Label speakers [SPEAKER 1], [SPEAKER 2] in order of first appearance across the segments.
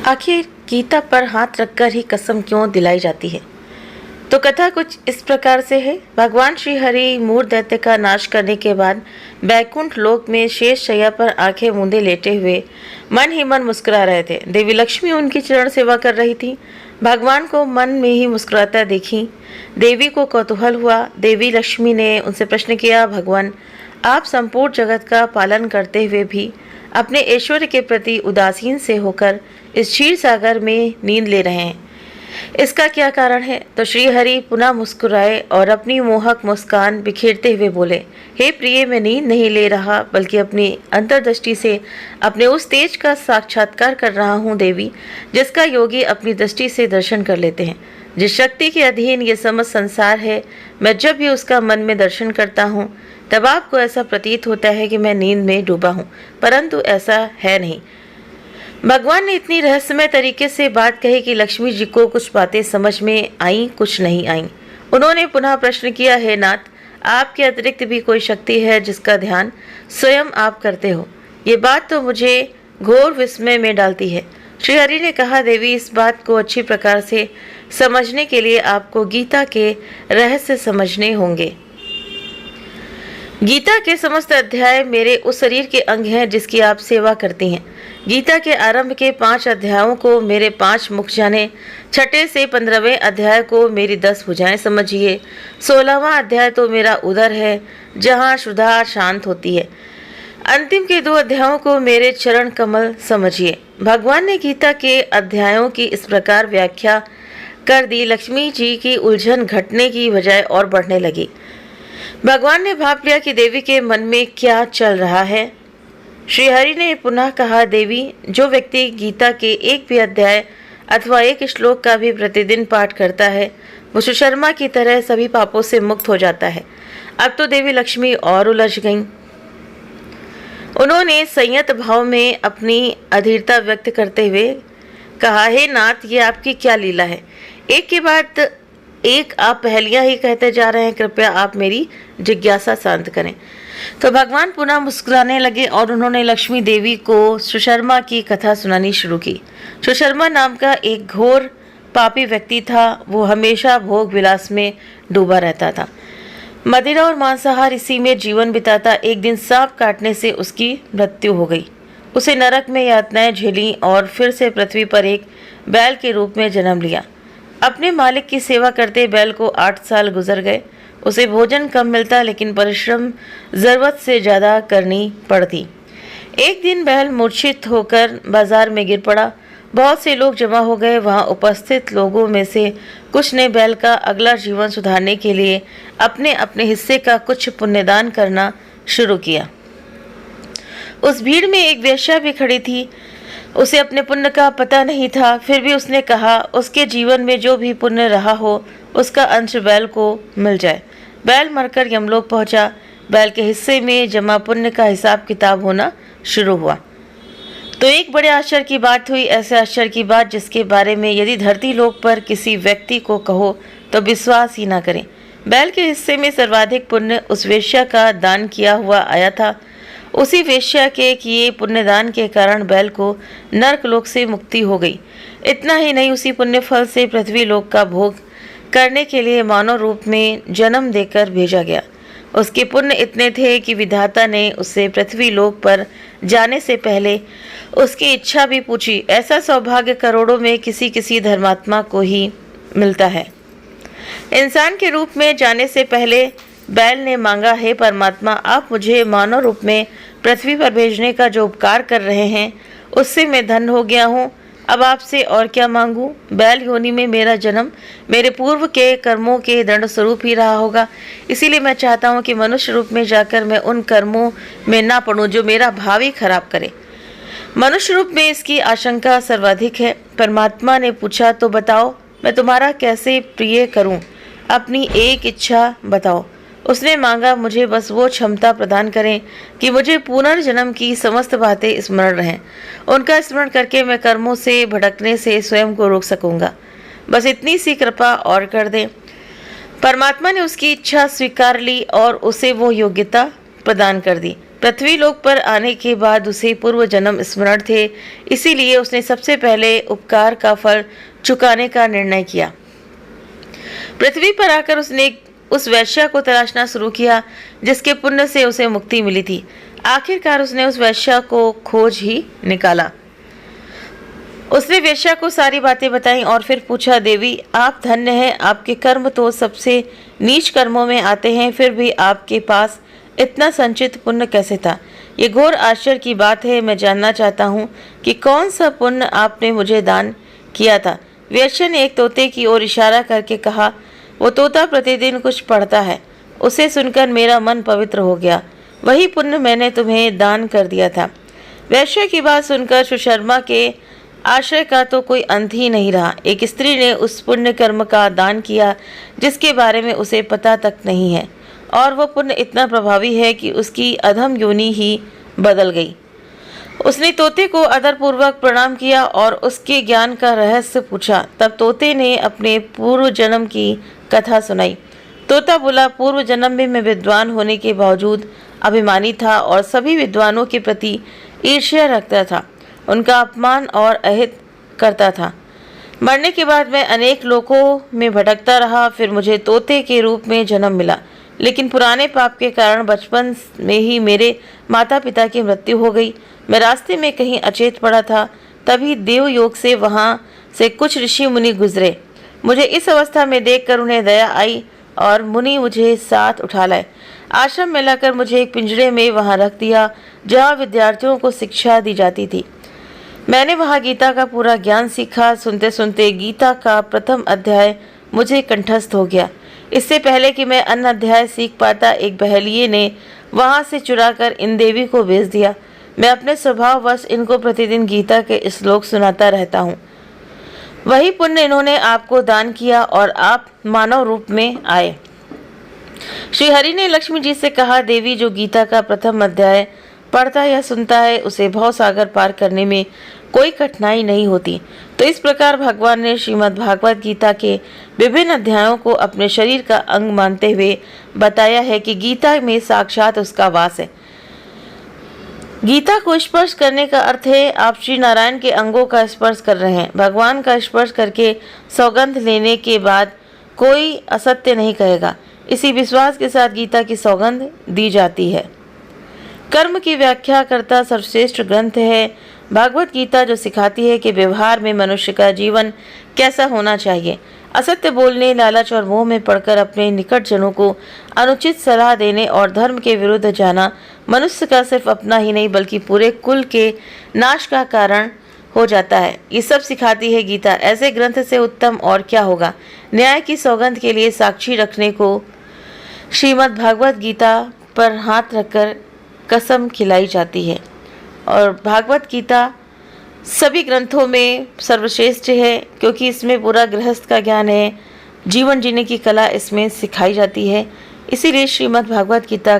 [SPEAKER 1] आखिर गीता पर हाथ रखकर ही कसम क्यों दिलाई जाती है? तो कथा कुछ इस प्रकार से है। भगवान श्री हरि मूर दैत्य का नाश करने के बाद बैकुंठ लोक में शेष शैया पर आंखें मूंदे लेटे हुए मन ही मन मुस्कुरा रहे थे। देवी लक्ष्मी उनकी चरण सेवा कर रही थी। भगवान को मन में ही मुस्कुराता देखी देवी को कौतूहल हुआ। देवी लक्ष्मी ने उनसे प्रश्न किया, भगवान, आप संपूर्ण जगत का पालन करते हुए भी अपने ऐश्वर्य के प्रति उदासीन से होकर इस क्षीर सागर में नींद ले रहे हैं, इसका क्या कारण है? तो श्री हरि पुनः मुस्कुराए और अपनी मोहक मुस्कान बिखेरते हुए बोले, हे प्रिय, मैं नींद नहीं ले रहा बल्कि अपनी अंतर्दृष्टि से अपने उस तेज का साक्षात्कार कर रहा हूँ देवी, जिसका योगी अपनी दृष्टि से दर्शन कर लेते हैं। जिस शक्ति के अधीन ये समस्त संसार है, मैं जब भी उसका मन में दर्शन करता हूँ तब आपको ऐसा प्रतीत होता है कि मैं नींद में डूबा हूँ, परंतु ऐसा है नहीं। भगवान ने इतनी रहस्यमय तरीके से बात कही कि लक्ष्मी जी को कुछ बातें समझ में आई, कुछ नहीं आई। उन्होंने पुनः प्रश्न किया, हे नाथ, आपके अतिरिक्त भी कोई शक्ति है जिसका ध्यान स्वयं आप करते हो? ये बात तो मुझे घोर विस्मय में डालती है। श्री हरि ने कहा, देवी, इस बात को अच्छी प्रकार से समझने के लिए आपको गीता के रहस्य समझने होंगे। गीता के समस्त अध्याय मेरे उस शरीर के अंग हैं जिसकी आप सेवा करती हैं। गीता के आरंभ के 5 अध्यायों को मेरे 5 मुख जाने, छठे से 15वें अध्याय को मेरी 10 भुजाएं समझिए, 16वां अध्याय तो मेरा उदर है जहाँ क्षुधा शांत होती है, अंतिम के 2 अध्यायों को मेरे चरण कमल समझिए। भगवान ने गीता के अध्यायों की इस प्रकार व्याख्या कर दी। लक्ष्मी जी की उलझन घटने की बजाय और बढ़ने लगी। भगवान ने भाप लिया कि देवी के मन में क्या चल रहा है। श्री हरि ने पुनः कहा, देवी, जो व्यक्ति गीता के एक भी अध्याय अथवा एक श्लोक का भी प्रतिदिन पाठ करता है वो सुशर्मा की तरह सभी पापों से मुक्त हो जाता है। अब तो देवी लक्ष्मी और उलझ गईं। उन्होंने संयत भाव में अपनी अधीरता व्यक्त करते हुए कहा, हे नाथ, ये आपकी क्या लीला है? एक के बाद एक आप पहेलियां ही कहते जा रहे हैं, कृपया आप मेरी जिज्ञासा शांत करें। तो भगवान पुनः मुस्कुराने लगे और उन्होंने लक्ष्मी देवी को सुशर्मा की कथा सुनानी शुरू की। सुशर्मा नाम का एक घोर पापी व्यक्ति था। वो हमेशा भोग विलास में डूबा रहता था, मदिरा और मांसाहार इसी में जीवन बिताता। एक दिन सांप काटने से उसकी मृत्यु हो गई। उसे नरक में यातनाएं झेली और फिर से पृथ्वी पर एक बैल के रूप में जन्म लिया। अपने मालिक की सेवा करते बैल को 8 साल गुजर गए। उसे भोजन कम मिलता लेकिन परिश्रम ज़रूरत से ज़्यादा करनी पड़ती। एक दिन बैल मूर्छित होकर बाजार में गिर पड़ा। बहुत से लोग जमा हो गए। वहां उपस्थित लोगों में से कुछ ने बैल का अगला जीवन सुधारने के लिए अपने अपने हिस्से का कुछ पुण्यदान करना शुरू किया। उस भीड़ में एक वेश्या भी खड़ी थी। उसे अपने पुण्य का पता नहीं था, फिर भी उसने कहा उसके जीवन में जो भी पुण्य रहा हो उसका अंश बैल को मिल जाए। बैल मरकर यमलोक पहुंचा। बैल के हिस्से में जमा पुण्य का हिसाब किताब होना शुरू हुआ तो एक बड़े आश्चर्य की बात हुई। ऐसे आश्चर्य की बात जिसके बारे में यदि धरती लोक पर किसी व्यक्ति को कहो तो विश्वास ही ना करें। बैल के हिस्से में सर्वाधिक पुण्य उस वेश्या का दान किया हुआ आया था। उसी वेश्या के किए पुण्यदान के कारण बैल को नरक लोक से मुक्ति हो गई। इतना ही नहीं, उसी पुण्य फल से पृथ्वी लोक का भोग करने के लिए मानव रूप में जन्म देकर भेजा गया। उसके पुण्य इतने थे कि विधाता ने उससे पृथ्वी लोक पर जाने से पहले उसकी इच्छा भी पूछी। ऐसा सौभाग्य करोड़ों में किसी किसी धर्मात्मा को ही मिलता है। इंसान के रूप में जाने से पहले बैल ने मांगा, हे परमात्मा, आप मुझे मानव रूप में पृथ्वी पर भेजने का जो उपकार कर रहे हैं उससे मैं धन्य हो गया हूँ। अब आपसे और क्या मांगूं? बैल योनि में मेरा जन्म मेरे पूर्व के कर्मों के दंड स्वरूप ही रहा होगा। इसीलिए मैं चाहता हूँ कि मनुष्य रूप में जाकर मैं उन कर्मों में ना पड़ूं जो मेरा भावी खराब करे। मनुष्य रूप में इसकी आशंका सर्वाधिक है। परमात्मा ने पूछा, तो बताओ मैं तुम्हारा कैसे प्रिय करूं? अपनी एक इच्छा बताओ। उसने मांगा, मुझे बस वो क्षमता प्रदान करें कि मुझे पुनर्जन्म की समस्त बातें स्मरण रहें। उनका स्मरण करके मैं कर्मों से भटकने से स्वयं को रोक सकूंगा। बस इतनी सी कृपा और कर दें। परमात्मा ने उसकी इच्छा स्वीकार ली और उसे वो योग्यता प्रदान कर दी। पृथ्वी लोक पर आने के बाद उसे पूर्व जन्म स्मरण थे, इसीलिए उसने सबसे पहले उपकार का फल चुकाने का निर्णय किया। पृथ्वी पर आकर उसने उस वैश्या को तलाशना शुरू किया जिसके पुण्य से उसे मुक्ति मिली थी। आखिरकार उसने उस वैश्या को खोज ही निकाला। उसने वेश्या को सारी बातें बताईं और फिर पूछा, देवी आप धन्य हैं, आपके कर्म तो सबसे नीच कर्मों में आते हैं, फिर भी आपके पास इतना संचित पुण्य कैसे था? ये घोर आश्चर्य की बात है। मैं जानना चाहता हूँ कि कौन सा पुण्य आपने मुझे दान किया था। वेश्या ने एक तोते की ओर इशारा करके कहा, वो तोता प्रतिदिन कुछ पढ़ता है। उसे सुनकर मेरा मन पवित्र हो गया। वही पुण्य मैंने तुम्हें दान कर दिया था। वेश्या की बात सुनकर सुशर्मा के आश्रय का तो कोई अंत ही नहीं रहा। एक स्त्री ने उस पुण्य कर्म का दान किया जिसके बारे में उसे पता तक नहीं है, और वह पुण्य इतना प्रभावी है कि उसकी अधम योनि ही बदल गई। उसने तोते को आदरपूर्वक प्रणाम किया और उसके ज्ञान का रहस्य पूछा। तब तोते ने अपने पूर्व जन्म की कथा सुनाई। तोता बोला, पूर्व जन्म में मैं विद्वान होने के बावजूद अभिमानी था और सभी विद्वानों के प्रति ईर्ष्या रखता था, उनका अपमान और अहित करता था। मरने के बाद मैं अनेक लोकों में भटकता रहा। फिर मुझे तोते के रूप में जन्म मिला, लेकिन पुराने पाप के कारण बचपन में ही मेरे माता पिता की मृत्यु हो गई। मैं रास्ते में कहीं अचेत पड़ा था, तभी देवयोग से वहाँ से कुछ ऋषि मुनि गुजरे। मुझे इस अवस्था में देखकर उन्हें दया आई और मुनि मुझे साथ उठा लाए। आश्रम में लाकर मुझे एक पिंजरे में वहाँ रख दिया जहाँ विद्यार्थियों को शिक्षा दी जाती थी। मैंने वहाँ गीता का पूरा ज्ञान सीखा। सुनते सुनते गीता का प्रथम अध्याय मुझे कंठस्थ हो गया। इससे पहले कि मैं अन्य अध्याय सीख पाता, एक बहेलिये ने वहाँ से चुराकर इन देवी को भेज दिया। मैं अपने स्वभाववश इनको प्रतिदिन गीता के श्लोक सुनाता रहता हूँ। वही पुण्य इन्होंने आपको दान किया और आप मानव रूप में आए। श्री हरि ने लक्ष्मी जी से कहा, देवी जो गीता का प्रथम अध्याय पढ़ता या सुनता है उसे भव सागर पार करने में कोई कठिनाई नहीं होती। तो इस प्रकार भगवान ने श्रीमद् भागवत गीता के विभिन्न अध्यायों को अपने शरीर का अंग मानते हुए बताया है कि गीता में साक्षात उसका वास है। गीता को स्पर्श करने का अर्थ है आप श्री नारायण के अंगों का स्पर्श कर रहे हैं। भगवान का स्पर्श करके सौगंध लेने के बाद कोई असत्य नहीं कहेगा। इसी विश्वास के साथ गीता की सौगंध दी जाती है। कर्म की व्याख्या करता सर्वश्रेष्ठ ग्रंथ है भागवत गीता, जो सिखाती है कि व्यवहार में मनुष्य का जीवन कैसा होना चाहिए। असत्य बोलने, लालच और मोह में पड़कर अपने निकट जनों को अनुचित सलाह देने और धर्म के विरुद्ध जाना मनुष्य का सिर्फ अपना ही नहीं बल्कि पूरे कुल के नाश का कारण हो जाता है। ये सब सिखाती है गीता। ऐसे ग्रंथ से उत्तम और क्या होगा। न्याय की सौगंध के लिए साक्षी रखने को श्रीमद् भागवत गीता पर हाथ रखकर कसम खिलाई जाती है। और भागवत गीता सभी ग्रंथों में सर्वश्रेष्ठ है क्योंकि इसमें पूरा गृहस्थ का ज्ञान है, जीवन जीने की कला इसमें सिखाई जाती है। इसीलिए श्रीमद् भागवत गीता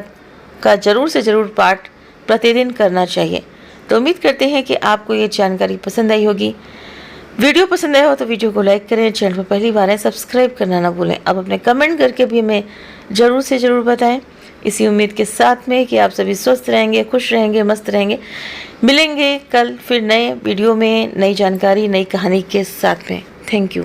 [SPEAKER 1] का जरूर से ज़रूर पाठ प्रतिदिन करना चाहिए। तो उम्मीद करते हैं कि आपको ये जानकारी पसंद आई होगी। वीडियो पसंद आया हो तो वीडियो को लाइक करें, चैनल पर पहली बार है सब्सक्राइब करना ना भूलें। अब अपने कमेंट करके भी हमें ज़रूर से ज़रूर बताएं, इसी उम्मीद के साथ में कि आप सभी स्वस्थ रहेंगे, खुश रहेंगे, मस्त रहेंगे। मिलेंगे कल फिर नए वीडियो में नई जानकारी, नई कहानी के साथ में। Thank you.